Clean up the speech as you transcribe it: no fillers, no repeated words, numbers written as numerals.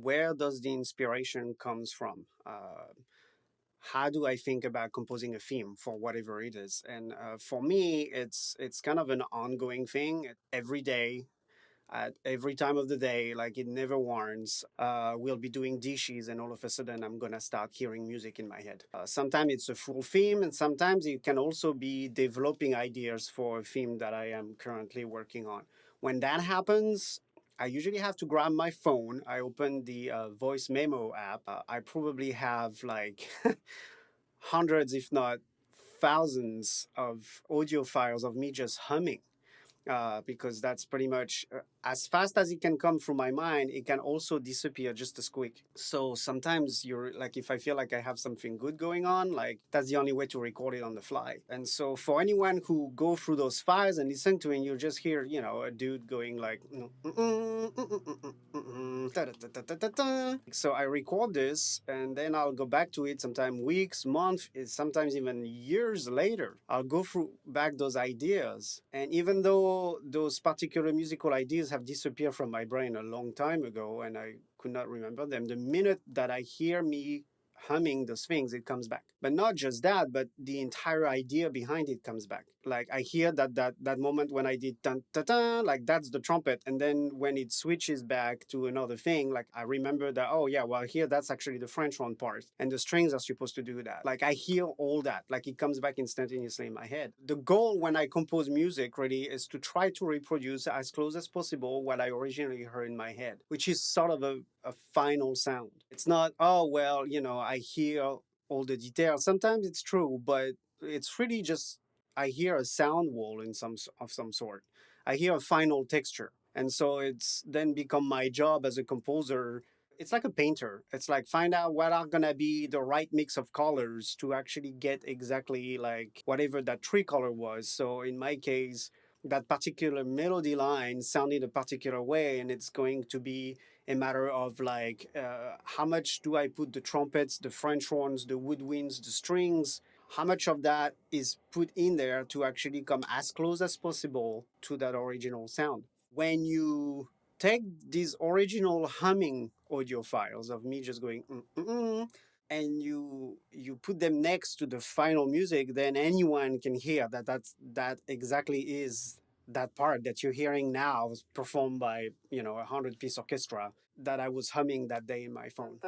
where does the inspiration comes from? How do I think about composing a theme for whatever it is? And for me, it's kind of an ongoing thing every day, at every time of the day. Like it never warns. We'll be doing dishes, and all of a sudden, I'm gonna start hearing music in my head. Sometimes it's a full theme, and sometimes it can also be developing ideas for a theme that I am currently working on. When that happens, I usually have to grab my phone. I open the voice memo app. I probably have like hundreds, if not thousands, of audio files of me just humming, because that's pretty much as fast as it can come from my mind, it can also disappear just as quick. So sometimes you're like, if I feel like I have something good going on, like that's the only way to record it on the fly. And so for anyone who go through those files and listen to it, you just hear, a dude going like, so I record this and then I'll go back to it sometime weeks, months, sometimes even years later. I'll go through back those ideas. And even though those particular musical ideas have disappeared from my brain a long time ago and I could not remember them, the minute that I hear me humming those things, it comes back. But not just that, but the entire idea behind it comes back. Like I hear that moment when I did dun ta ta, like that's the trumpet, and then when it switches back to another thing, like I remember that, oh yeah, well here that's actually the French horn part, and the strings are supposed to do that. Like I hear all that, like it comes back instantaneously in my head. The goal when I compose music really is to try to reproduce as close as possible what I originally heard in my head, which is sort of a final sound. It's not, oh well, I hear all the details. Sometimes it's true, but it's really just I hear a sound wall of some sort. I hear a final texture, and so it's then become my job as a composer. It's like a painter. It's like find out what are gonna be the right mix of colors to actually get exactly like whatever that tree color was. So in my case, that particular melody line sounded a particular way, and it's going to be a matter of like how much do I put the trumpets, the French horns, the woodwinds, the strings, how much of that is put in there to actually come as close as possible to that original sound. When you take these original humming audio files of me just going and you put them next to the final music, then anyone can hear that exactly is that part that you're hearing now performed by 100-piece orchestra that I was humming that day in my phone.